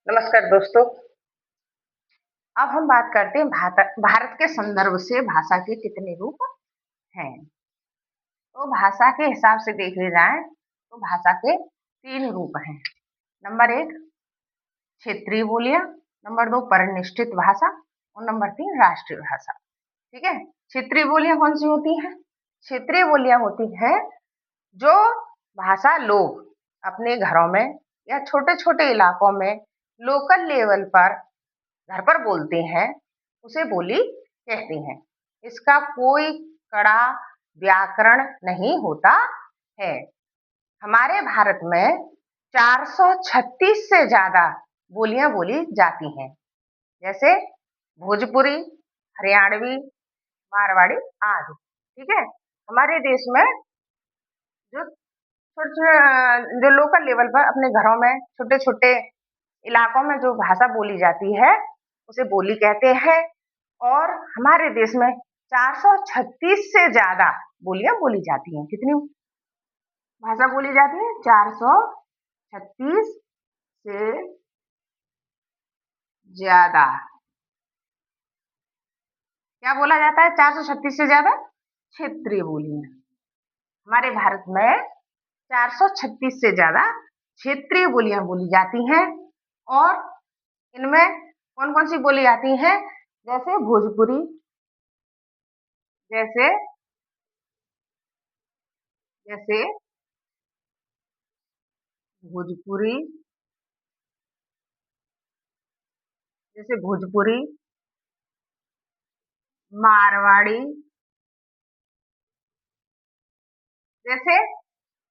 नमस्कार दोस्तों। अब हम बात करते हैं भारत के संदर्भ से भाषा के कितने रूप हैं। तो भाषा के हिसाब से देखे जाएं तो भाषा के 3 रूप हैं। नंबर 1 क्षेत्रीय बोलियां, नंबर 2 परिनिष्ठित भाषा और नंबर 3 राष्ट्रीय भाषा। ठीक है। क्षेत्रीय बोलियां कौन सी होती हैं? क्षेत्रीय बोलियां होती हैं जो भाषा लोग अपने घरों में या छोटे-छोटे इलाकों में लोकल लेवल पर घर पर बोलते हैं, उसे बोली कहते हैं। इसका कोई कड़ा व्याकरण नहीं होता है। हमारे भारत में 436 से ज्यादा बोलियां बोली जाती हैं, जैसे भोजपुरी, हरियाणवी, मारवाड़ी आदि। ठीक है। हमारे देश में जो जो लोकल लेवल पर अपने घरों में छोटे-छोटे इलाकों में जो भाषा बोली जाती है, उसे बोली कहते हैं। और हमारे देश में 436 से ज्यादा बोलियां बोली जाती हैं। कितनी भाषा बोली जाती है? 436 से ज्यादा। क्या बोला जाता है 436 से ज्यादा? क्षेत्रीय बोलियां। हमारे भारत में 436 से ज्यादा क्षेत्रीय बोलियां बोली जाती हैं। और इनमें कौन कौन सी बोली जाती हैं? जैसे भोजपुरी, जैसे जैसे भोजपुरी, जैसे भोजपुरी, मारवाड़ी, जैसे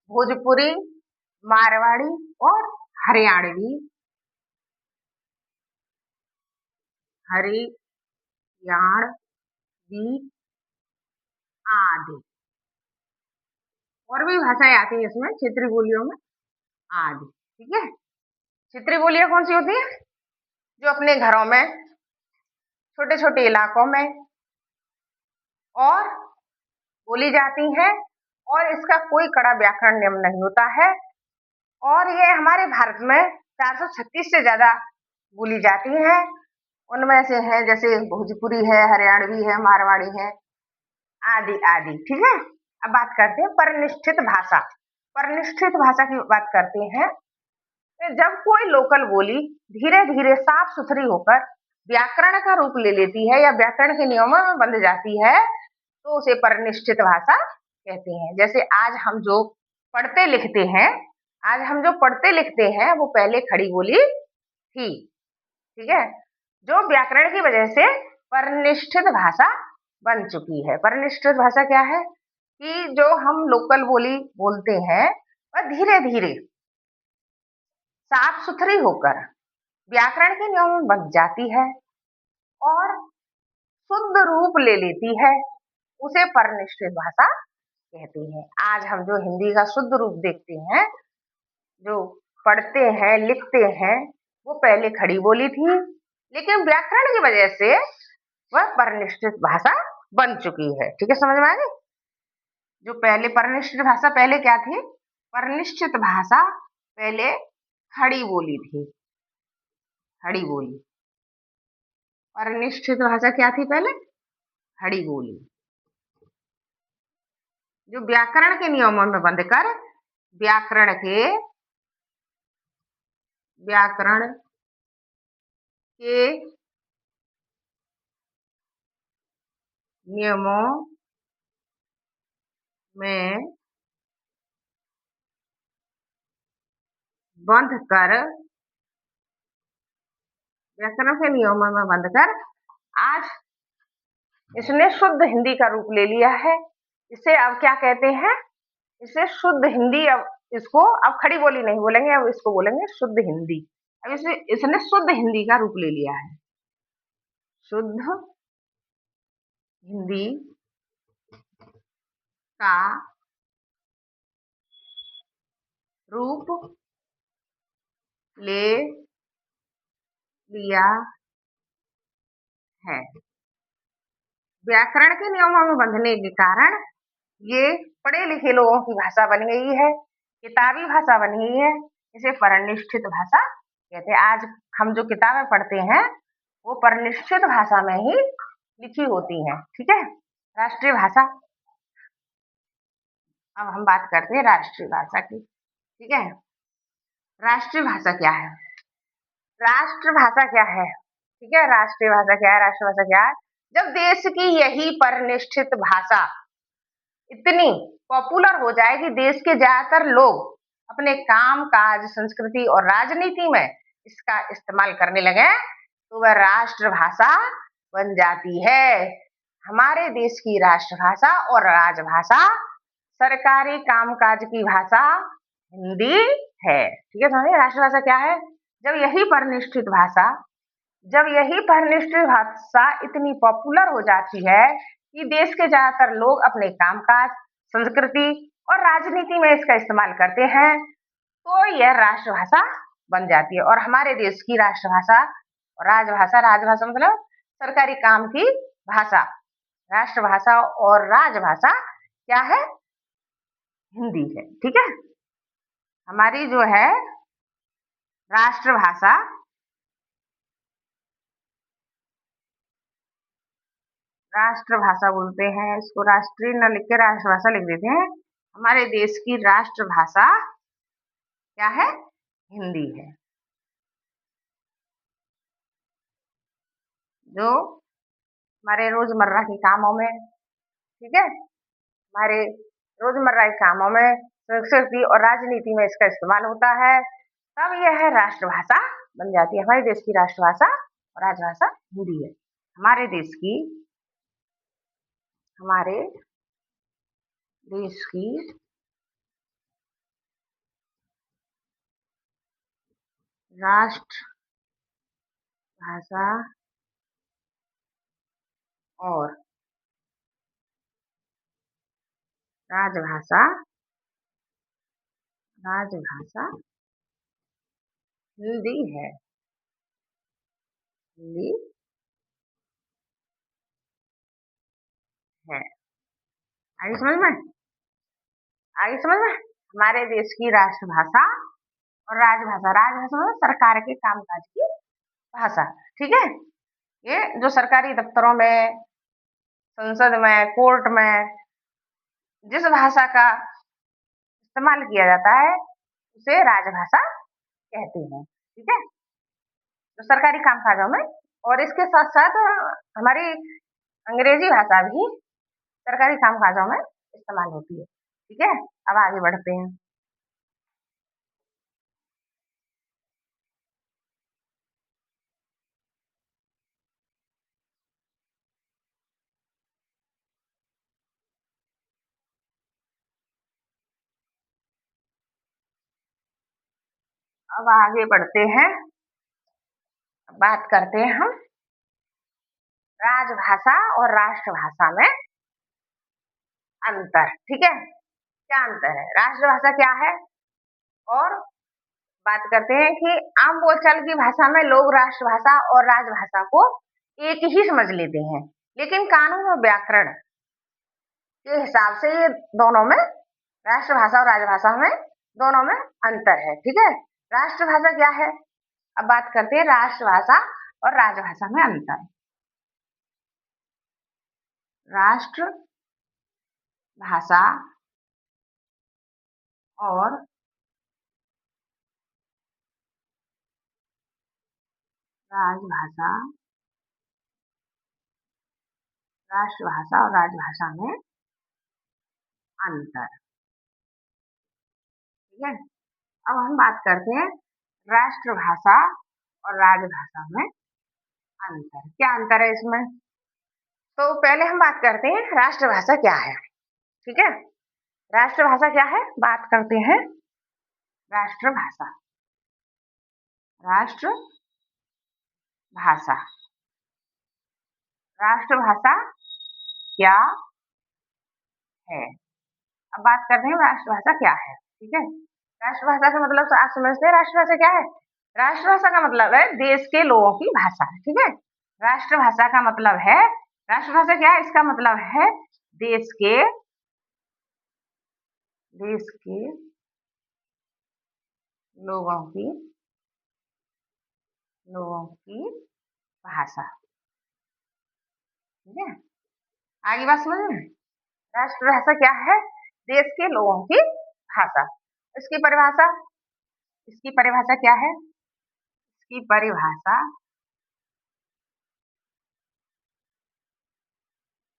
भोजपुरी, मारवाड़ी और हरियाणवी, हरियाणवी आदि। और भी भाषाएं आती हैं इसमें क्षेत्रीय बोलियों में आदि। ठीक है। क्षेत्रीय बोलियां कौन सी होती है? जो अपने घरों में छोटे छोटे इलाकों में और बोली जाती है और इसका कोई कड़ा व्याकरण नियम नहीं होता है। और ये हमारे भारत में 436 से ज्यादा बोली जाती हैं। उनमें से है जैसे भोजपुरी है, हरियाणवी है, मारवाड़ी है आदि आदि। ठीक है। अब बात करते हैं परिनिष्ठित भाषा। परिनिष्ठित भाषा की बात करते हैं। तो जब कोई लोकल बोली धीरे धीरे साफ सुथरी होकर व्याकरण का रूप ले लेती है या व्याकरण के नियमों में बंध जाती है, तो उसे परिनिष्ठित भाषा कहते हैं। जैसे आज हम जो पढ़ते लिखते हैं वो पहले खड़ी बोली थी। ठीक है। जो व्याकरण की वजह से परिनिष्ठित भाषा बन चुकी है। परिनिष्ठित भाषा क्या है? कि जो हम लोकल बोली बोलते हैं वह धीरे धीरे साफ सुथरी होकर व्याकरण के नियमों में बन जाती है और शुद्ध रूप ले लेती है, उसे परिनिष्ठित भाषा कहते हैं। आज हम जो हिंदी का शुद्ध रूप देखते हैं, जो पढ़ते हैं, लिखते हैं, वो पहले खड़ी बोली थी, लेकिन व्याकरण की वजह से वह परिनिष्ठित भाषा बन चुकी है। ठीक है, समझ में आ गई? जो पहले परिनिष्ठित भाषा पहले क्या थी? परिनिष्ठित भाषा पहले खड़ी बोली थी। खड़ी बोली। परिनिष्ठित भाषा क्या थी पहले? खड़ी बोली। जो व्याकरण के नियमों में बंधकर व्याकरण के नियमों में बंधकर व्याकरण के नियमों में बंधकर आज इसने शुद्ध हिंदी का रूप ले लिया है। इसे अब क्या कहते हैं? इसे शुद्ध हिंदी। अब इसको अब खड़ी बोली नहीं बोलेंगे, अब इसको बोलेंगे शुद्ध हिंदी। अब इसने शुद्ध हिंदी का रूप ले लिया है। शुद्ध हिंदी का रूप ले लिया है। व्याकरण के नियमों में बंधने के कारण ये पढ़े लिखे लोगों की भाषा बन गई है, किताबी भाषा बन गई है। इसे परिनिष्ठित भाषा कहते हैं। आज हम जो किताबें पढ़ते हैं वो परिनिश्चित भाषा में ही लिखी होती हैं, ठीक है। राष्ट्रीय भाषा, अब हम बात करते हैं राष्ट्रीय भाषा की, ठीक है। राष्ट्रीय भाषा क्या है? राष्ट्रभाषा क्या है? ठीक है, राष्ट्रीय भाषा क्या है, राष्ट्रभाषा क्या है? जब देश की यही परिनिष्ठित भाषा इतनी पॉपुलर हो जाए कि देश के ज्यादातर लोग अपने काम काज, संस्कृति और राजनीति में इसका इस्तेमाल करने लगे, तो वह राष्ट्रभाषा बन जाती है। हमारे देश की राष्ट्रभाषा और राजभाषा, सरकारी कामकाज की भाषा हिंदी है, ठीक है। समझिए राष्ट्रभाषा क्या है? जब यही परिनिष्ठित भाषा जब यही परिनिष्ठित भाषा इतनी पॉपुलर हो जाती है कि देश के ज्यादातर लोग अपने कामकाज, संस्कृति और राजनीति में इसका इस्तेमाल करते हैं, तो यह राष्ट्रभाषा बन जाती है। और हमारे देश की राष्ट्रभाषा और राजभाषा, राजभाषा मतलब सरकारी काम की भाषा, राष्ट्रभाषा और राजभाषा क्या है? हिंदी है, ठीक है। हमारी जो है राष्ट्रभाषा, राष्ट्रभाषा बोलते हैं इसको, राष्ट्रीय न लिख के राष्ट्रभाषा लिख देते हैं। हमारे देश की राष्ट्रभाषा क्या है? हिंदी है। जो हमारे रोजमर्रा के कामों में, ठीक है, हमारे रोजमर्रा के कामों में, संस्कृति और राजनीति में इसका इस्तेमाल होता है, तब यह राष्ट्रभाषा बन जाती है। हमारे देश की राष्ट्रभाषा और राजभाषा हिंदी है। हमारे देश की राष्ट्रभाषा और राजभाषा राजभाषा हिंदी है। हिंदी है। आगे समझ में? आगे समझ में? हमारे देश की राष्ट्रभाषा और राजभाषा, राजभाषा मतलब सरकार के कामकाज की भाषा, ठीक है। ये जो सरकारी दफ्तरों में, संसद में, कोर्ट में जिस भाषा का इस्तेमाल किया जाता है उसे राजभाषा कहते हैं, ठीक है। जो सरकारी कामकाजों में, और इसके साथ साथ हमारी अंग्रेजी भाषा भी सरकारी कामकाजों में इस्तेमाल होती है, ठीक है। अब आगे बढ़ते हैं। अब आगे बढ़ते हैं, बात करते हैं हम राजभाषा और राष्ट्रभाषा में अंतर, ठीक है। क्या अंतर है? राष्ट्रभाषा क्या है? और बात करते हैं कि आम बोलचाल की भाषा में लोग राष्ट्रभाषा और राजभाषा को एक ही समझ लेते हैं, लेकिन कानून और व्याकरण के हिसाब से ये दोनों में, राष्ट्रभाषा और राजभाषा में दोनों में अंतर है, ठीक है। राष्ट्रभाषा क्या है? अब बात करते हैं राष्ट्रभाषा और राजभाषा में अंतर। राष्ट्रभाषा और राजभाषा, राष्ट्रभाषा और राजभाषा में अंतर, ठीक है। अब हम बात करते हैं राष्ट्रभाषा और राजभाषा में अंतर। क्या अंतर है इसमें? तो पहले हम बात करते हैं राष्ट्रभाषा क्या है, ठीक है। राष्ट्रभाषा क्या है? बात करते हैं राष्ट्रभाषा। राष्ट्रभाषा, राष्ट्रभाषा क्या है? अब बात करते हैं राष्ट्रभाषा क्या है, ठीक है। राष्ट्रभाषा का मतलब आप समझते हैं राष्ट्रभाषा क्या है? राष्ट्रभाषा का मतलब है देश के लोगों की भाषा, ठीक है। राष्ट्रभाषा का मतलब है, राष्ट्रभाषा क्या है? इसका मतलब है देश के लोगों की लोगों की भाषा। ठीक है, आगे बात समझ में? राष्ट्रभाषा क्या है? देश के लोगों की भाषा। इसकी परिभाषा इसकी परिभाषा क्या है? इसकी परिभाषा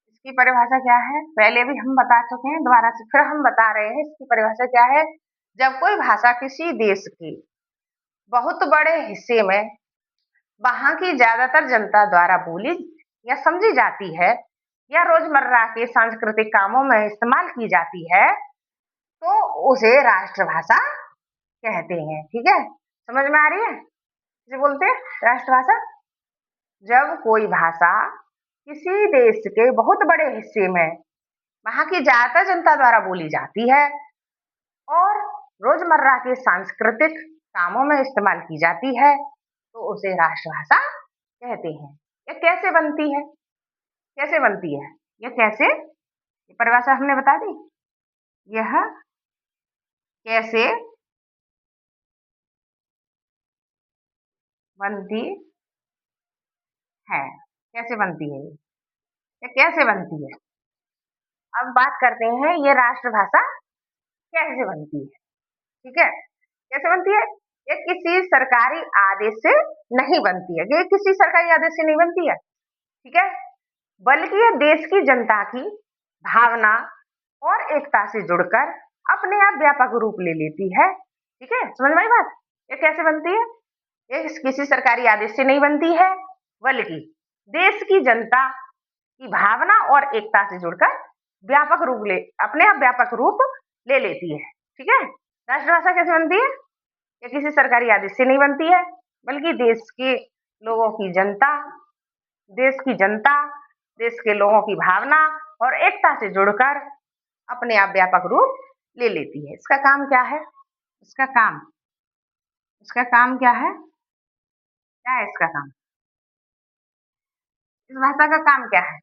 इसकी परिभाषा क्या है? पहले भी हम बता चुके हैं, दोबारा से फिर हम बता रहे हैं इसकी परिभाषा क्या है? जब कोई भाषा किसी देश के बहुत बड़े हिस्से में वहाँ की ज्यादातर जनता द्वारा बोली या समझी जाती है या रोजमर्रा के सांस्कृतिक कामों में इस्तेमाल की जाती है, तो उसे राष्ट्रभाषा कहते हैं। ठीक है, समझ में आ रही है? इसे बोलते हैं राष्ट्रभाषा। जब कोई भाषा किसी देश के बहुत बड़े हिस्से में वहाँ की ज्यादातर जनता द्वारा बोली जाती है और रोजमर्रा के सांस्कृतिक कामों में इस्तेमाल की जाती है, तो उसे राष्ट्रभाषा कहते हैं। यह कैसे बनती है? कैसे बनती है? यह कैसे? ये परिभाषा हमने बता दी। यह कैसे बनती है? कैसे बनती है? ये कैसे बनती है? अब बात करते हैं ये राष्ट्रभाषा कैसे बनती है। ठीक है, कैसे बनती है? ये किसी सरकारी आदेश से नहीं बनती है। ये किसी सरकारी आदेश से नहीं बनती है। ठीक है, बल्कि ये देश की जनता की भावना और एकता से जुड़कर अपने आप व्यापक रूप ले लेती है। ठीक है, समझ में आई बात? ये कैसे बनती है? ये किसी सरकारी आदेश से नहीं बनती है, बल्कि देश की जनता की भावना और एकता से जुड़कर अपने आप व्यापक रूप ले लेती है। ठीक है, राष्ट्रभाषा कैसे बनती है? ये किसी सरकारी आदेश से नहीं बनती है, बल्कि लोगों की जनता देश की जनता देश के लोगों की भावना और एकता से जुड़कर अपने आप व्यापक रूप ले लेती है। इसका काम क्या है? इसका काम इसका काम क्या है? क्या है इसका काम? इस भाषा का काम क्या है?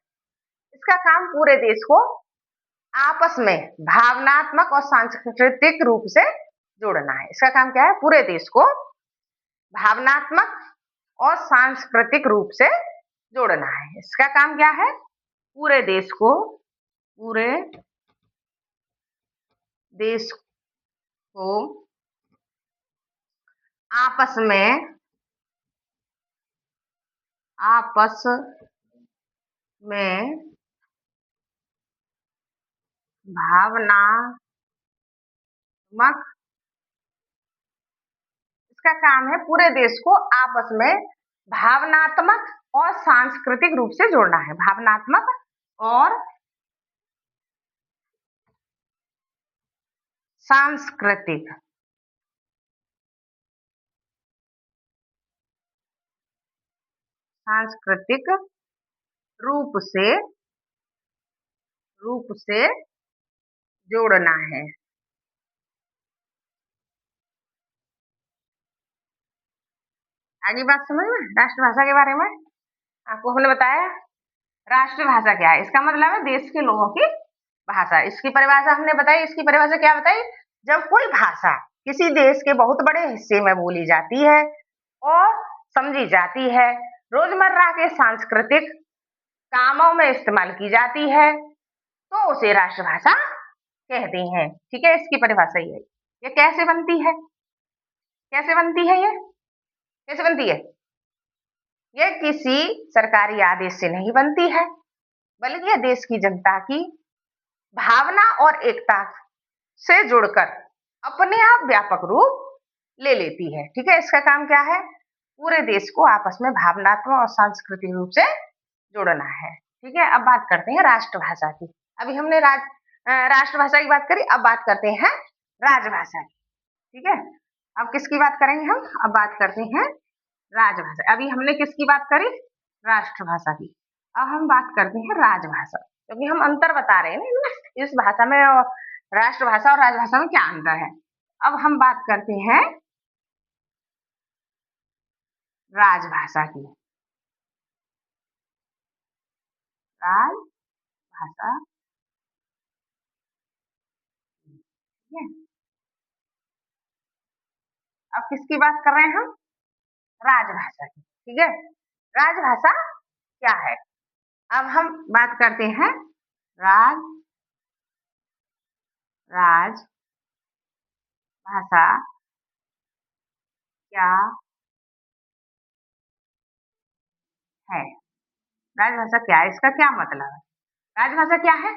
इसका काम पूरे देश को आपस में भावनात्मक और सांस्कृतिक रूप से जोड़ना है। इसका काम क्या है? पूरे देश को भावनात्मक और सांस्कृतिक रूप से जोड़ना है। इसका काम क्या है? पूरे देश को आपस में आपस में भावनात्मक इसका काम है पूरे देश को आपस में भावनात्मक और सांस्कृतिक रूप से जोड़ना है। भावनात्मक और सांस्कृतिक सांस्कृतिक रूप से जोड़ना है। आगे बात समझ में? राष्ट्रभाषा के बारे में आपको हमने बताया। राष्ट्रभाषा क्या है? इसका मतलब है देश के लोगों की भाषा। इसकी परिभाषा हमने बताई। इसकी परिभाषा क्या बताई? जब कोई भाषा किसी देश के बहुत बड़े हिस्से में बोली जाती है और समझी जाती है, रोजमर्रा के सांस्कृतिक कामों में इस्तेमाल की जाती है, तो उसे राष्ट्रभाषा कहते हैं। ठीक है, इसकी परिभाषा ये कैसे बनती है? कैसे बनती है ये? कैसे बनती है? ये किसी सरकारी आदेश से नहीं बनती है, बल्कि यह देश की जनता की भावना और एकता से जुड़कर अपने आप व्यापक रूप ले लेती है। ठीक है, इसका काम क्या है? पूरे देश को आपस में भावनात्मक और सांस्कृतिक रूप से जोड़ना है। ठीक है, अब बात करते हैं राष्ट्रभाषा की। अभी हमने राष्ट्रभाषा की बात करी, अब बात करते हैं राजभाषा की। ठीक है, अब किसकी बात करेंगे हम? अब बात करते हैं राजभाषा। अभी हमने किसकी बात करी? राष्ट्रभाषा की। अब हम बात करते हैं राजभाषा, क्योंकि हम अंतर बता रहे हैं ना इस भाषा में और राष्ट्रभाषा और राजभाषा में क्या अंतर है। अब हम बात करते हैं राजभाषा की। राजभाषा, ठीक है। अब किसकी बात कर रहे हैं हम? राजभाषा की। ठीक है, राजभाषा क्या है? अब हम बात करते हैं राज राजभाषा क्या है? राजभाषा क्या है? इसका क्या मतलब है? राजभाषा क्या है?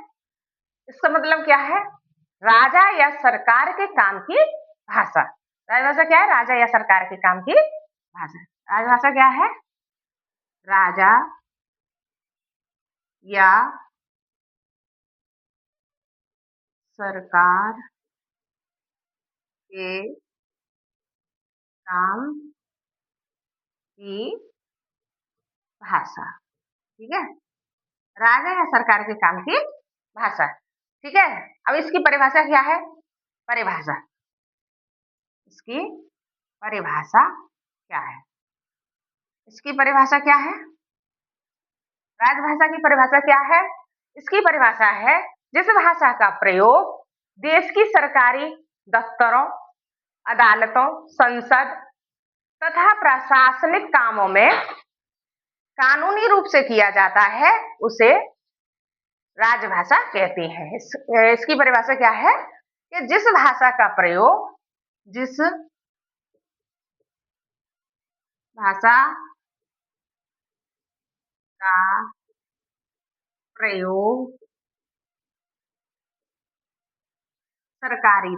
इसका मतलब क्या है? राजा या सरकार के काम की भाषा। राजभाषा क्या है? राजा या सरकार के काम की भाषा। राजभाषा क्या है? राजा या सरकार के काम की भाषा। ठीक है, राजा या सरकार के काम की भाषा। ठीक है, अब इसकी परिभाषा क्या है? परिभाषा, इसकी परिभाषा क्या है? इसकी परिभाषा क्या है? राजभाषा की परिभाषा क्या है? इसकी परिभाषा है जिस भाषा का प्रयोग देश की सरकारी दफ्तरों, अदालतों, संसद तथा प्रशासनिक कामों में कानूनी रूप से किया जाता है, उसे राजभाषा कहते हैं। इसकी परिभाषा क्या है? कि जिस भाषा का प्रयोग सरकारी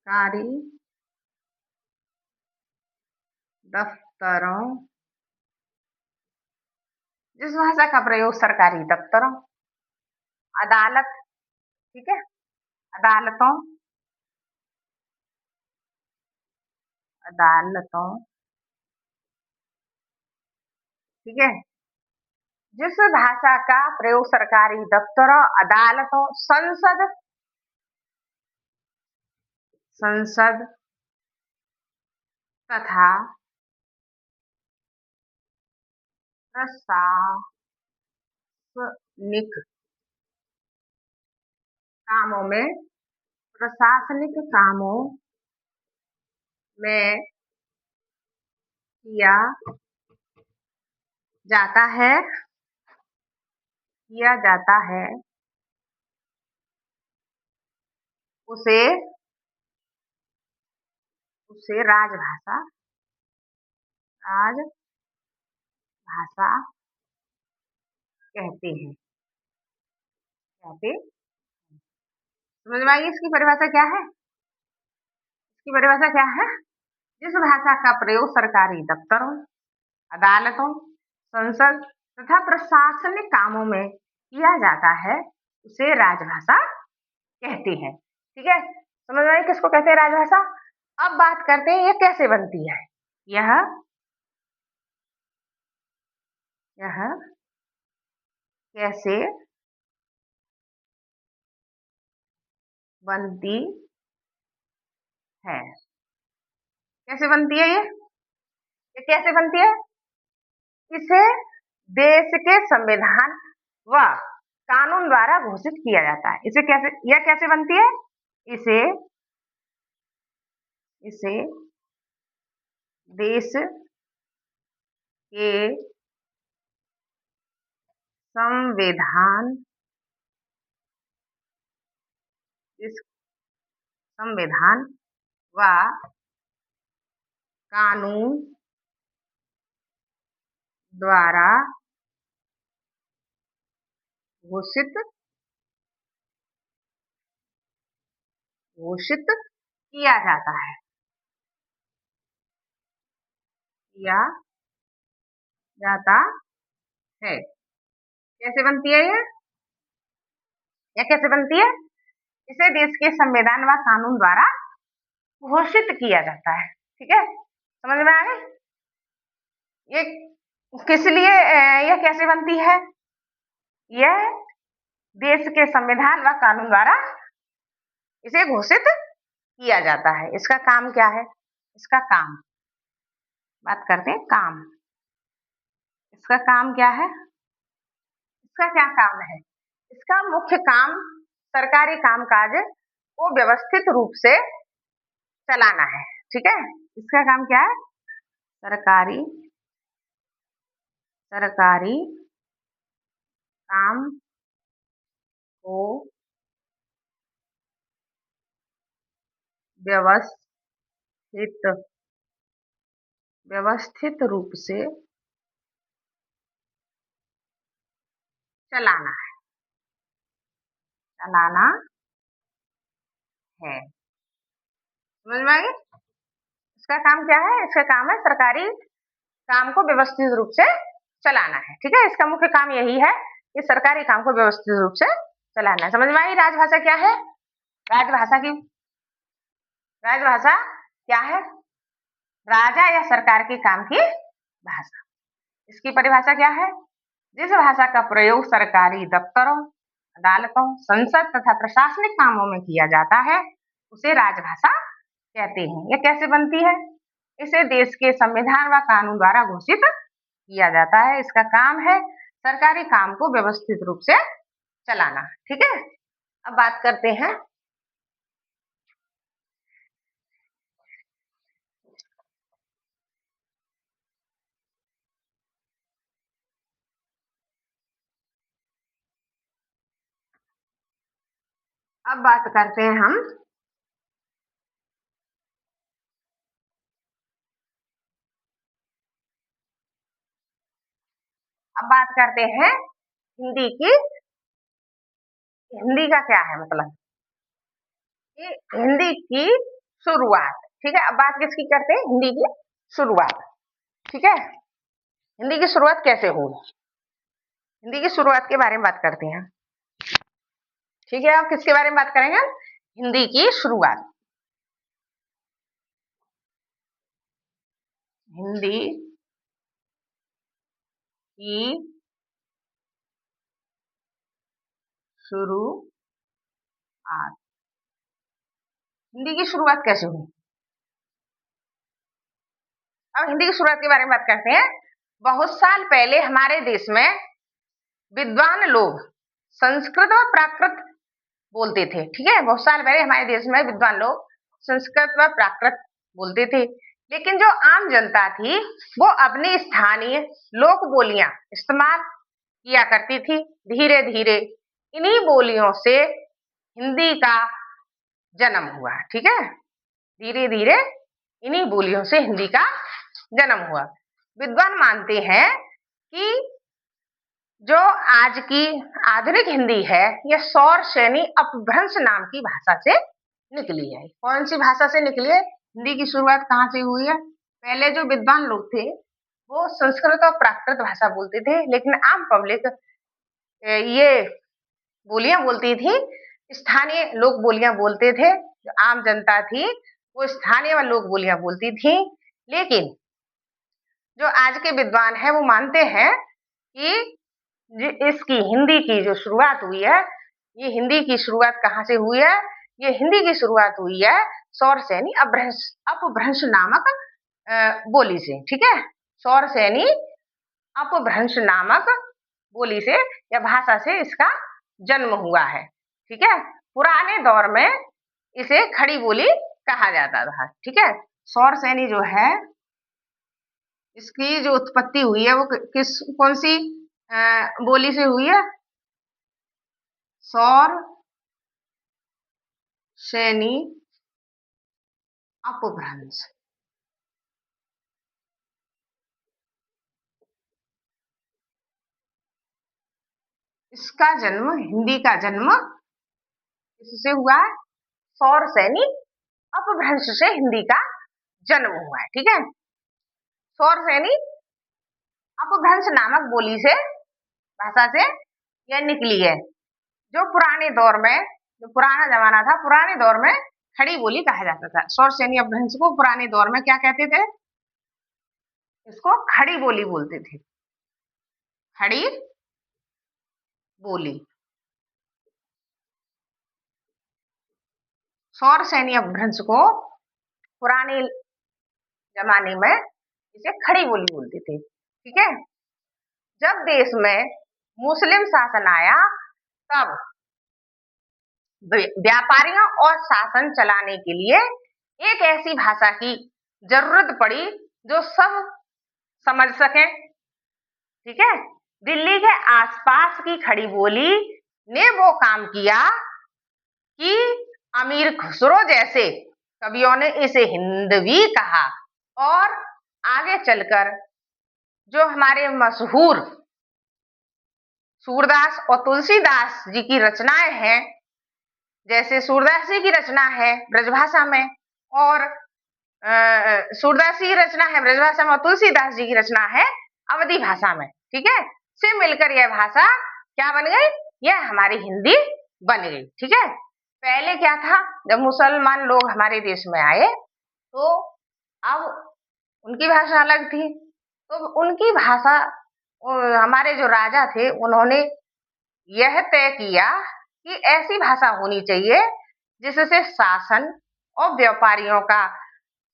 सरकारी दफ्तरों, जिस भाषा का प्रयोग सरकारी दफ्तरों, अदालत, ठीक है, अदालतों अदालतों ठीक है, जिस भाषा का प्रयोग सरकारी दफ्तरों, अदालतों, संसद तथा प्रशासनिक कामों में प्रशासनिक कामों में किया जाता है उसे उसे राजभाषा कहते हैं। कहते समझ में आई इसकी परिभाषा क्या है? इसकी परिभाषा क्या है? जिस भाषा का प्रयोग सरकारी दफ्तरों, अदालतों, संसद तथा प्रशासनिक कामों में किया जाता है, उसे राजभाषा कहते हैं। ठीक है, समझ में आई किसको कहते हैं राजभाषा? अब बात करते हैं ये कैसे बनती है। यह यह कैसे बनती है? कैसे बनती है ये कैसे बनती है? इसे देश के संविधान व कानून द्वारा घोषित किया जाता है। इसे कैसे यह कैसे बनती है? इसे इसे देश के संविधान इस संविधान व कानून द्वारा घोषित घोषित किया जाता है। किया जाता है। कैसे बनती है ये? यह कैसे बनती है? इसे देश के संविधान व कानून द्वारा घोषित किया जाता है। ठीक है, समझ में आ गई? ये किस लिए यह कैसे बनती है? यह देश के संविधान व कानून द्वारा इसे घोषित किया जाता है। इसका काम क्या है? इसका काम बात करते हैं काम। इसका काम क्या है? इसका क्या काम है? इसका मुख्य काम सरकारी कामकाज को व्यवस्थित रूप से चलाना है। ठीक है। इसका काम क्या है? सरकारी सरकारी काम को व्यवस्थित व्यवस्थित रूप से चलाना चलाना है। समझ में आ गई? इसका काम क्या है? इसका काम है सरकारी काम को व्यवस्थित रूप से चलाना है। ठीक है, इसका मुख्य काम यही है कि सरकारी काम को व्यवस्थित रूप से चलाना है। समझ में आई? राजभाषा क्या है? राजभाषा क्या है? राजा या सरकार के काम की भाषा। इसकी परिभाषा क्या है? जिस भाषा का प्रयोग सरकारी दफ्तरों, अदालतों, संसद तथा प्रशासनिक कामों में किया जाता है उसे राजभाषा कहते हैं। यह कैसे बनती है? इसे देश के संविधान व कानून द्वारा घोषित किया जाता है। इसका काम है सरकारी काम को व्यवस्थित रूप से चलाना। ठीक है, अब बात करते हैं हम अब बात करते हैं हिंदी की। हिंदी का क्या है मतलब कि हिंदी की शुरुआत। ठीक है, अब बात किसकी करते हैं? हिंदी की शुरुआत। ठीक है, हिंदी की शुरुआत कैसे हुई? हिंदी की शुरुआत के बारे में बात करते हैं। ठीक है, अब किसके बारे में बात करेंगे? हिंदी की शुरुआत। हिंदी की शुरुआत। हिंदी की शुरुआत कैसे हुई? अब हिंदी की शुरुआत के बारे में बात करते हैं। बहुत साल पहले हमारे देश में विद्वान लोग संस्कृत और प्राकृत बोलते थे। ठीक है, बहुत साल पहले हमारे देश में विद्वान लोग संस्कृत व प्राकृत बोलते थे, लेकिन जो आम जनता थी वो अपनी स्थानीय लोक बोलियां इस्तेमाल किया करती थी। धीरे धीरे इन्हीं बोलियों से हिंदी का जन्म हुआ। ठीक है, धीरे धीरे इन्हीं बोलियों से हिंदी का जन्म हुआ। विद्वान मानते हैं कि जो आज की आधुनिक हिंदी है यह सौर सैनी अपभ्रंश नाम की भाषा से निकली है। कौन सी भाषा से निकली है? हिंदी की शुरुआत कहाँ से हुई है? पहले जो विद्वान लोग थे वो संस्कृत और प्राकृत भाषा बोलते थे, लेकिन आम पब्लिक ये बोलियां बोलती थी, स्थानीय लोक बोलियां बोलते थे। जो आम जनता थी वो स्थानीय व लोक बोलियां बोलती थी। लेकिन जो आज के विद्वान है वो मानते हैं कि इसकी हिंदी की जो शुरुआत हुई है, ये हिंदी की शुरुआत कहाँ से हुई है? ये हिंदी की शुरुआत हुई है सौर सैनी अपभ्रंश नामक बोली से। ठीक है, सौर सैनी अपभ्रंश नामक बोली से या भाषा से इसका जन्म हुआ है। ठीक है, पुराने दौर में इसे खड़ी बोली कहा जाता था। ठीक है, सौर सैनी जो है इसकी जो उत्पत्ति हुई है वो कौन सी बोली से हुई है? सौर सैनी अपभ्रंश। इसका जन्म, हिंदी का जन्म किससे हुआ है? सौर सैनी अपभ्रंश से हिंदी का जन्म हुआ है। ठीक है, सौर सैनी अपभ्रंश नामक बोली से, भाषा से यह निकली है। जो पुराने दौर में, जो पुराना जमाना था, पुराने दौर में खड़ी बोली कहा जाता था। सौर सैनी अपभ्रंश को पुराने दौर में क्या कहते थे? इसको खड़ी बोली बोलते थे। खड़ी बोली। सौर सैनी अपभ्रंश को पुराने जमाने में इसे खड़ी बोली बोलते थे। ठीक है, जब देश में मुस्लिम शासन आया तब व्यापारियों और शासन चलाने के लिए एक ऐसी भाषा की जरूरत पड़ी जो सब समझ सकें, ठीक है। दिल्ली के आसपास की खड़ी बोली ने वो काम किया कि अमीर खुसरो जैसे कवियों ने इसे हिंदवी कहा। और आगे चलकर जो हमारे मशहूर सूरदास और तुलसीदास जी की रचनाएं हैं, जैसे सूरदास जी की रचना है ब्रजभाषा में, और सूरदास जी की रचना है ब्रजभाषा में, और तुलसीदास जी की रचना है अवधी भाषा में, ठीक है। से मिलकर यह भाषा क्या बन गई? यह हमारी हिंदी बन गई, ठीक है। पहले क्या था, जब मुसलमान लोग हमारे देश में आए तो अब उनकी भाषा अलग थी, तो उनकी भाषा हमारे जो राजा थे उन्होंने यह तय किया कि ऐसी भाषा होनी चाहिए जिससे शासन और व्यापारियों का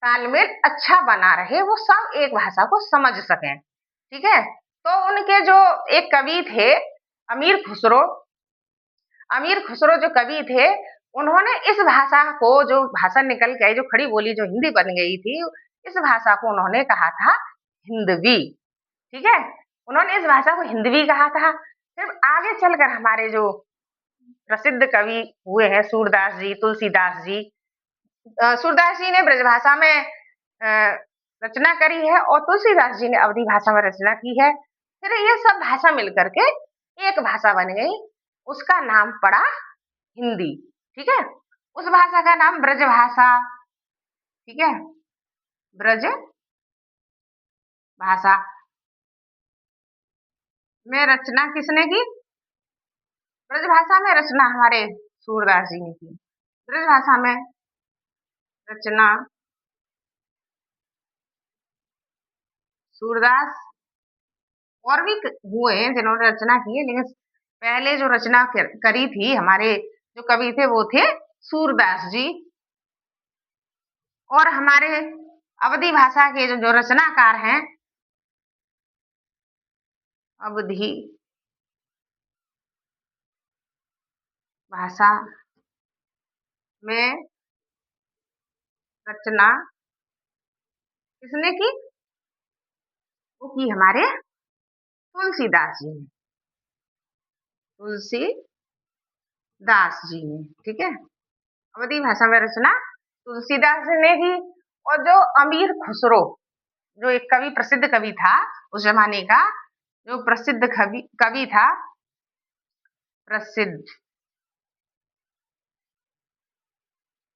तालमेल अच्छा बना रहे, वो सब एक भाषा को समझ सकें, ठीक है। तो उनके जो एक कवि थे अमीर खुसरो, अमीर खुसरो जो कवि थे, उन्होंने इस भाषा को, जो भाषा निकल के आई, जो खड़ी बोली जो हिंदी बन गई थी, इस भाषा को उन्होंने कहा था हिंदवी, ठीक है। उन्होंने इस भाषा को हिंदवी कहा था। फिर आगे चलकर हमारे जो प्रसिद्ध कवि हुए हैं सूरदास जी, तुलसीदास जी, सूरदास जी ने ब्रजभाषा में रचना करी है और तुलसीदास जी ने अवधी भाषा में रचना की है। फिर ये सब भाषा मिलकर के एक भाषा बन गई, उसका नाम पड़ा हिंदी, ठीक है। उस भाषा का नाम ब्रजभाषा, ठीक है, ब्रज भाषा में रचना किसने की? ब्रजभाषा में रचना हमारे सूरदास जी ने की। ब्रजभाषा में रचना सूरदास और भी हुए हैं जिन्होंने रचना की है, लेकिन पहले जो रचना करी थी हमारे जो कवि थे वो थे सूरदास जी। और हमारे अवधी भाषा के जो रचनाकार हैं, अवधी भाषा में रचना किसने की? वो की हमारे तुलसीदास जी ने, तुलसीदास जी ने, ठीक है। अवधी भाषा में रचना तुलसीदास ने की। और जो अमीर खुसरो, जो एक कवि, प्रसिद्ध कवि था उस जमाने का, जो प्रसिद्ध कवि कवि था, प्रसिद्ध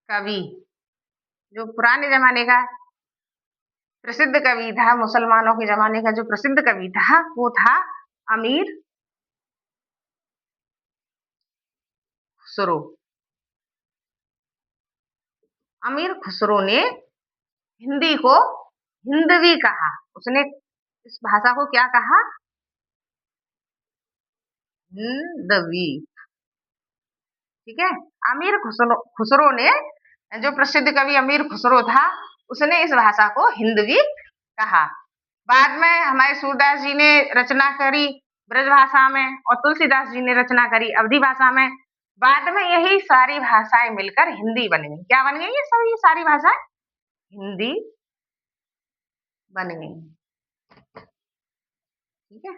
कवि, जो पुराने जमाने का प्रसिद्ध कवि था, मुसलमानों के जमाने का जो प्रसिद्ध कवि था, वो था अमीर खुसरो। अमीर खुसरो ने हिंदी को हिंदवी कहा। उसने इस भाषा को क्या कहा? हिंदवी, ठीक है। अमीर खुसरो खुसरो ने, जो प्रसिद्ध कवि अमीर खुसरो था, उसने इस भाषा को हिंदवी कहा। बाद में हमारे सूरदास जी ने रचना करी ब्रजभाषा में और तुलसीदास जी ने रचना करी अवधी भाषा में। बाद में यही सारी भाषाएं मिलकर हिंदी बन गई। क्या बन गई? ये सब, ये सारी भाषाएं हिंदी बन गई, ठीक है।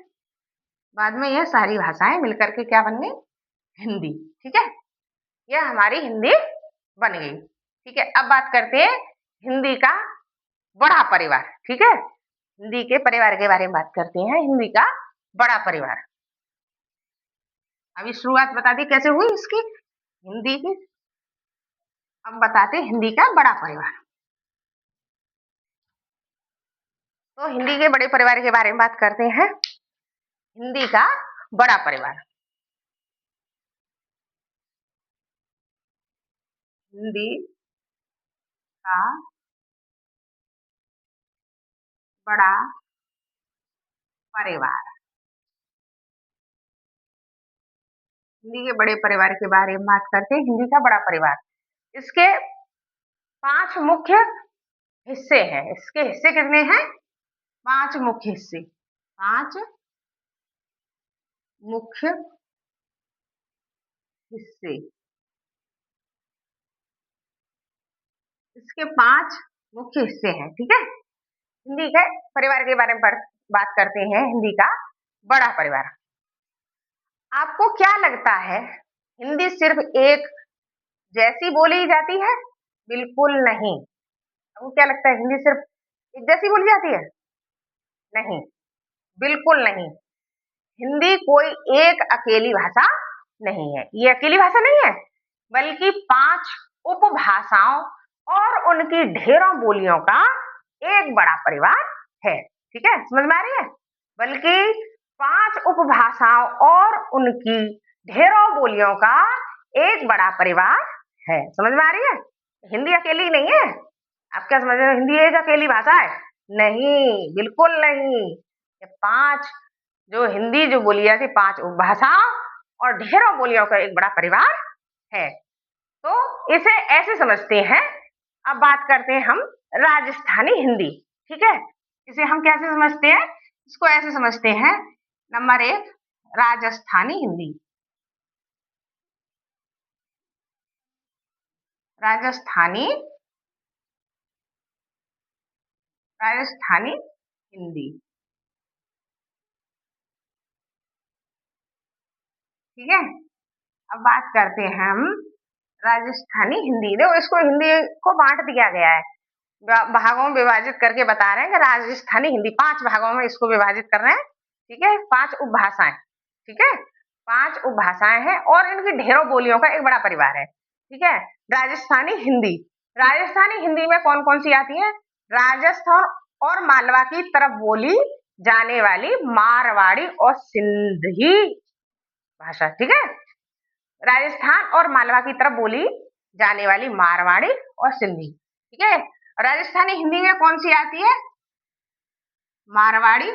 बाद में यह सारी भाषाएं मिलकर के क्या बन गई? हिंदी, ठीक है। यह हमारी हिंदी बन गई, ठीक है। अब बात करते हैं हिंदी का बड़ा परिवार, ठीक है। हिंदी के परिवार के बारे में बात करते हैं, हिंदी का बड़ा परिवार। अभी शुरुआत बता दी कैसे हुई इसकी, हिंदी की। अब बताते हैं हिंदी का बड़ा परिवार। तो हिंदी के बड़े परिवार के बारे में बात करते हैं, हिंदी का बड़ा परिवार। हिंदी का बड़ा परिवार, हिंदी के बड़े परिवार के बारे में बात करते हैं, हिंदी का बड़ा परिवार। इसके 5 मुख्य हिस्से हैं। इसके हिस्से कितने हैं? 5 मुख्य हिस्से, 5 मुख्य हिस्से। इसके 5 मुख्य हिस्से हैं, ठीक है? हिंदी के परिवार के बारे में बात करते हैं, हिंदी का बड़ा परिवार। आपको क्या लगता है, हिंदी सिर्फ एक जैसी बोली जाती है? बिल्कुल नहीं। आपको क्या लगता है, हिंदी सिर्फ एक जैसी बोली जाती है? नहीं, बिल्कुल नहीं। हिंदी कोई एक अकेली भाषा नहीं है। ये अकेली भाषा नहीं है, बल्कि 5 उपभाषाओं और उनकी ढेरों बोलियों का एक बड़ा परिवार है। ठीक है? समझ में आ रही है? बल्कि 5 उपभाषाओं और उनकी ढेरों बोलियों का एक बड़ा परिवार है। समझ में आ रही है? हिंदी अकेली नहीं है। आप क्या समझ रहे हो, हिंदी एक अकेली भाषा है? नहीं, बिल्कुल नहीं। ये 5 जो हिंदी जो बोली जाती है, 5 उपभाषाओं और ढेरों बोलियों का एक बड़ा परिवार है। तो इसे ऐसे समझते हैं। अब बात करते हैं हम राजस्थानी हिंदी, ठीक है? इसे हम कैसे समझते हैं? इसको ऐसे समझते हैं। नंबर 1, राजस्थानी हिंदी। राजस्थानी राजस्थानी हिंदी, ठीक है? अब बात करते हैं हम राजस्थानी हिंदी। देखो, इसको हिंदी को बांट दिया गया है, भागों में विभाजित करके बता रहे हैं कि राजस्थानी हिंदी 5 भागों में इसको विभाजित कर रहे हैं, ठीक है? 5 उपभाषाएं, ठीक है? 5 उपभाषाएं हैं और इनकी ढेरों बोलियों का एक बड़ा परिवार है, ठीक है? राजस्थानी हिंदी, राजस्थानी हिंदी में कौन कौन सी आती है? राजस्थान और मालवा की तरफ बोली जाने वाली मारवाड़ी और सिंधी भाषा, ठीक है? राजस्थान और मालवा की तरफ बोली जाने वाली मारवाड़ी और सिंधी, ठीक है? राजस्थानी हिंदी में कौन सी आती है? मारवाड़ी,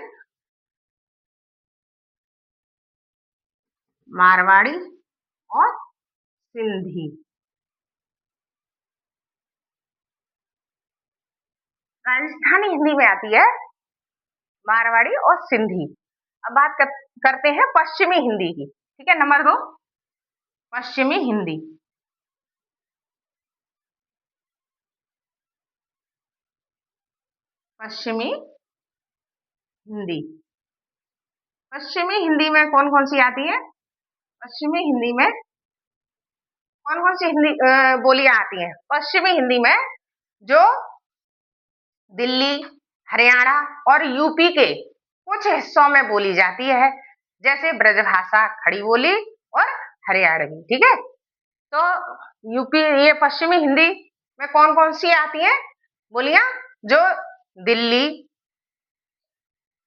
मारवाड़ी और सिंधी। राजस्थानी हिंदी में आती है मारवाड़ी और सिंधी। अब बात करते हैं पश्चिमी हिंदी की, ठीक है? नंबर 2, पश्चिमी हिंदी। पश्चिमी हिंदी, पश्चिमी हिंदी में कौन कौन सी आती है? पश्चिमी हिंदी में कौन कौन सी हिंदी बोलियां आती हैं? पश्चिमी हिंदी में जो दिल्ली, हरियाणा और यूपी के कुछ हिस्सों में बोली जाती है, जैसे ब्रजभाषा, खड़ी बोली और हरियाणवी, ठीक है? तो यूपी, ये पश्चिमी हिंदी में कौन कौन सी आती हैं बोलियां? जो दिल्ली,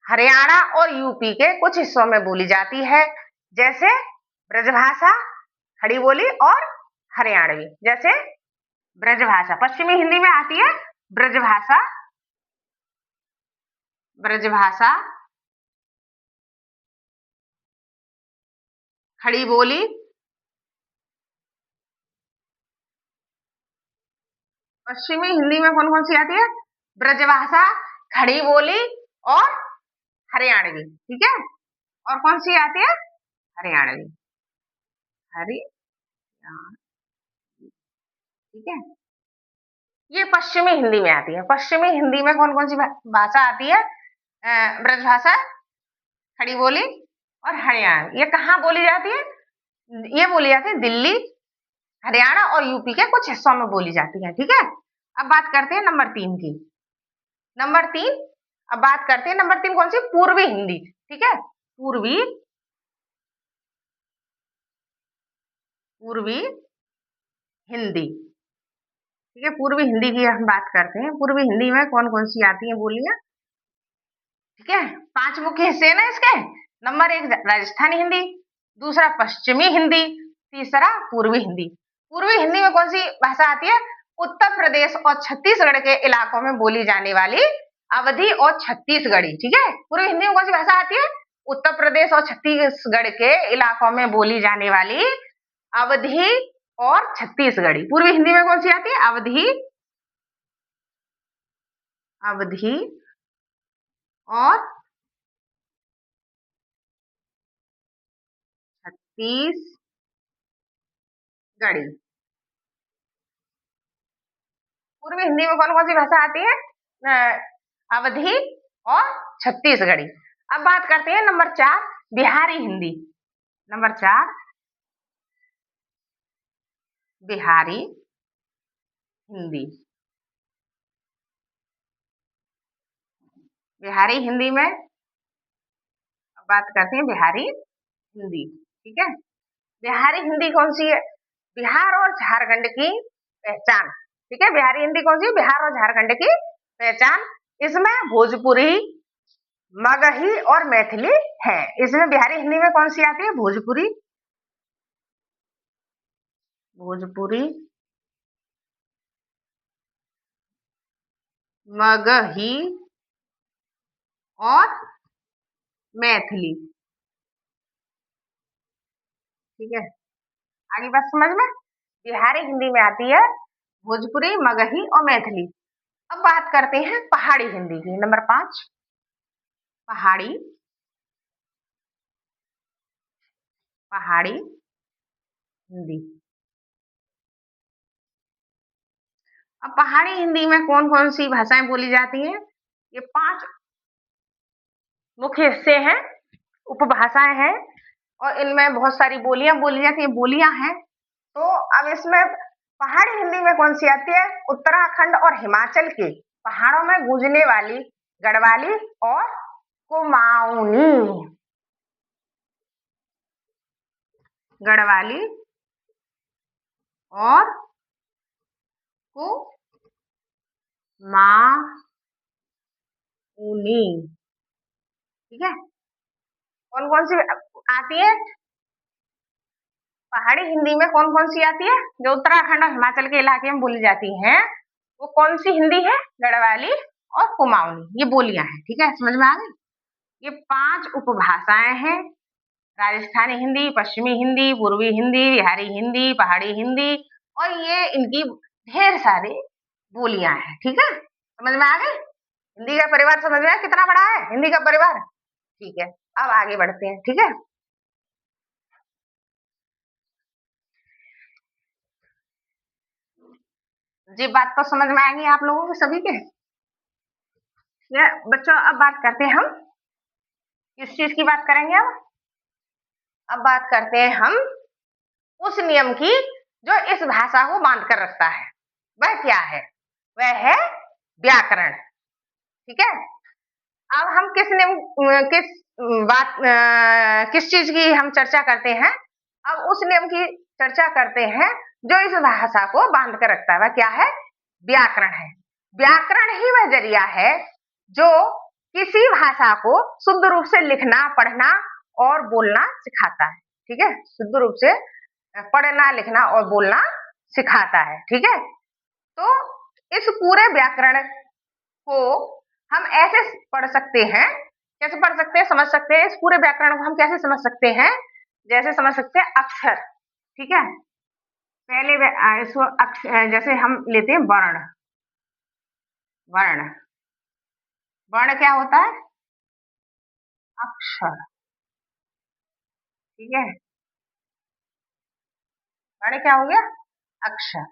हरियाणा और यूपी के कुछ हिस्सों में बोली जाती है, जैसे ब्रजभाषा, खड़ी बोली और हरियाणवी। जैसे ब्रजभाषा पश्चिमी हिंदी में आती है, ब्रजभाषा, ब्रजभाषा, खड़ी बोली, पश्चिमी हिंदी में कौन कौन सी आती है? ब्रजभाषा, खड़ी बोली और हरियाणवी, ठीक है? और कौन सी आती है? हरियाणवी, हरियाणवी, ठीक है? ये पश्चिमी हिंदी में आती है। पश्चिमी हिंदी में कौन कौन सी भाषा आती है? ब्रजभाषा, खड़ी बोली और हरियाणवी। ये कहाँ बोली जाती है? ये बोली जाती है दिल्ली, हरियाणा और यूपी के कुछ हिस्सों में बोली जाती है, ठीक है? अब बात करते हैं नंबर 3 की। नंबर 3, अब बात करते हैं नंबर 3 कौन सी? पूर्वी हिंदी, ठीक है? पूर्वी, पूर्वी हिंदी, ठीक है? पूर्वी हिंदी की हम बात करते हैं। पूर्वी हिंदी में कौन कौन सी आती है बोलियां, ठीक है? 5 मुख्य हिस्से हैं ना इसके। नंबर 1 राजस्थानी हिंदी, दूसरा पश्चिमी हिंदी, तीसरा पूर्वी हिंदी। पूर्वी हिंदी में कौन सी भाषा आती है? उत्तर प्रदेश और छत्तीसगढ़ के इलाकों में बोली जाने वाली अवधी और छत्तीसगढ़ी, ठीक है? पूर्वी हिंदी में कौन सी भाषा आती है? उत्तर प्रदेश और छत्तीसगढ़ के इलाकों में बोली जाने वाली अवधी और छत्तीसगढ़ी। पूर्वी हिंदी में कौन सी आती है? अवधी, अवधी और छत्तीसगढ़ी। पूर्वी हिंदी में कौन-कौन सी भाषा आती है? अवधी और छत्तीसगढ़ी। अब बात करते हैं नंबर 4 बिहारी हिंदी। नंबर 4 बिहारी हिंदी। बिहारी हिंदी में अब बात करते हैं बिहारी हिंदी, ठीक है? बिहारी हिंदी कौन-सी है? बिहार और झारखंड की पहचान, ठीक है? बिहारी हिंदी कौन-सी है? बिहार और झारखंड की पहचान। इसमें भोजपुरी, मगही और मैथिली है। इसमें बिहारी हिंदी में कौन-सी आती है? भोजपुरी, भोजपुरी, मगही और मैथिली, ठीक है? आगे बात समझ में? बिहारी हिंदी में आती है भोजपुरी, मगही और मैथिली। अब बात करते हैं पहाड़ी हिंदी की। नंबर 5 पहाड़ी, पहाड़ी हिंदी। अब पहाड़ी हिंदी में कौन-कौन सी भाषाएँ बोली जाती हैं? ये 5 मुख्य हिस्से हैं, उपभाषाएँ हैं और इनमें बहुत सारी बोलियाँ बोली जाती हैं, बोलियाँ हैं। तो अब इसमें पहाड़ी हिंदी में कौन-सी आती है? उत्तराखंड और हिमाचल के पहाड़ों में गूंजने वाली गढ़वाली और कुमाऊनी। गढ़वाली और कुमाऊनी, ठीक है? कौन-कौन सी आती है? पहाड़ी हिंदी में कौन-कौन सी आती है? जो उत्तराखंड और हिमाचल के इलाके में बोली जाती हैं, वो कौन सी हिंदी है? गढ़वाली और कुमाऊनी, ये बोलियां हैं, ठीक है? समझ में आ गई? ये 5 उपभाषाएं हैं। राजस्थानी हिंदी, पश्चिमी हिंदी, पूर्वी हिंदी, बिहारी हिंदी, पहाड़ी हिंदी और ये इनकी ढेर सारी बोलियां हैं, ठीक है? समझ में आ गई? हिंदी का परिवार समझ में आया कितना बड़ा है हिंदी का परिवार? ठीक है, अब आगे बढ़ते हैं, ठीक है? ये बात तो समझ में आएगी आप लोगों को सभी के? ये बच्चों अब बात करते हैं हम किस चीज की बात करेंगे अब बात करते हैं हम उस नियम की जो इस भाषा को बांध कर रखता है। वह क्या है? वह है व्याकरण, ठीक है? अब हम किस नियम किस बात किस चीज की हम चर्चा करते हैं? अब उस नियम की चर्चा करते हैं जो इस भाषा को बांध कर रखता है। वह क्या है? व्याकरण है। व्याकरण ही वह जरिया है जो किसी भाषा को शुद्ध रूप से लिखना, पढ़ना और बोलना सिखाता है, ठीक है? शुद्ध रूप से पढ़ना, लिखना और बोलना सिखाता है, ठीक है? तो इस पूरे व्याकरण को हम ऐसे पढ़ सकते हैं, कैसे पढ़ सकते हैं, समझ सकते हैं। इस पूरे व्याकरण को हम कैसे समझ सकते हैं? जैसे समझ सकते हैं अक्षर, ठीक है? पहले इसको जैसे हम लेते हैं वर्ण। वर्ण, वर्ण क्या होता है? अक्षर, ठीक है? वर्ण क्या हो गया? अक्षर।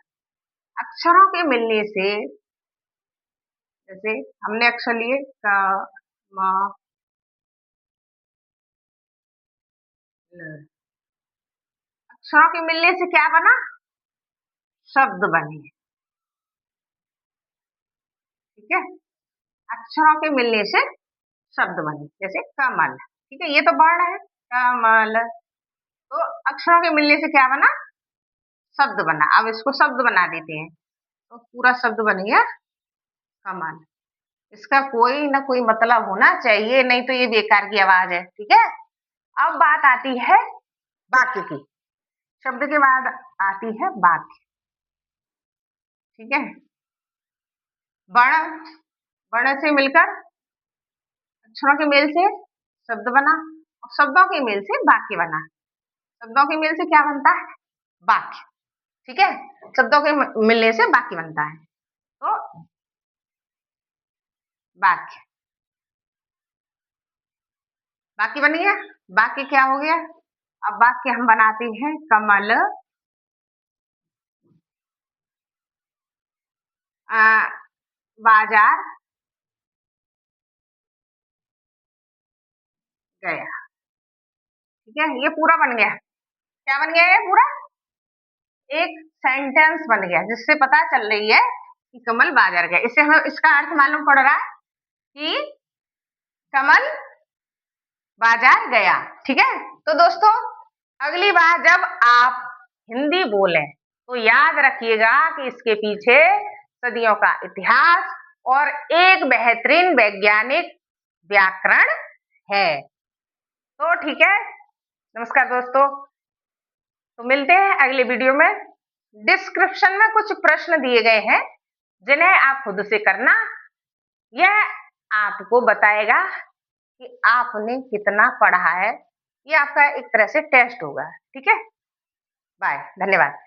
अक्षरों के मिलने से जैसे हमने अक्षर लिए क, म, ल। अक्षरों के मिलने से क्या बना? शब्द बने, ठीक है? अक्षरों के मिलने से शब्द बने, जैसे कमल, ठीक है? ये तो वर्ण है, कमल। तो अक्षरों के मिलने से क्या बना? शब्द बना। अब इसको शब्द बना देते हैं, तो पूरा शब्द बन गया कमल। इसका कोई ना कोई मतलब होना चाहिए, नहीं तो ये बेकार की आवाज है, ठीक है? अब बात आती है वाक्य की। शब्द के बाद आती है वाक्य, ठीक है? वर्ण, वर्ण से मिलकर अक्षरों के मेल से शब्द बना और शब्दों के मेल से वाक्य बना। शब्दों के मेल से क्या बनता है? वाक्य, ठीक है? शब्दों के मिलने से वाक्य बनता है। तो वाक्य, वाक्य बन गया। वाक्य क्या हो गया? अब वाक्य हम बनाते हैं कमल आ, बाजार गया। ठीक है, ये पूरा बन गया। क्या बन गया ये पूरा? एक सेंटेंस बन गया, जिससे पता चल रही है कि कमल बाजार गया। इससे हमें इसका अर्थ मालूम पड़ रहा है कि कमल बाजार गया। ठीक है, तो दोस्तों अगली बार जब आप हिंदी बोलें तो याद रखिएगा कि इसके पीछे सदियों का इतिहास और एक बेहतरीन वैज्ञानिक व्याकरण है। तो ठीक है, नमस्कार दोस्तों। तो मिलते हैं अगले वीडियो में। डिस्क्रिप्शन में कुछ प्रश्न दिए गए हैं जिन्हें आप खुद से करना। यह आपको बताएगा कि आपने कितना पढ़ा है। ये आपका एक तरह से टेस्ट होगा। ठीक है, बाय, धन्यवाद।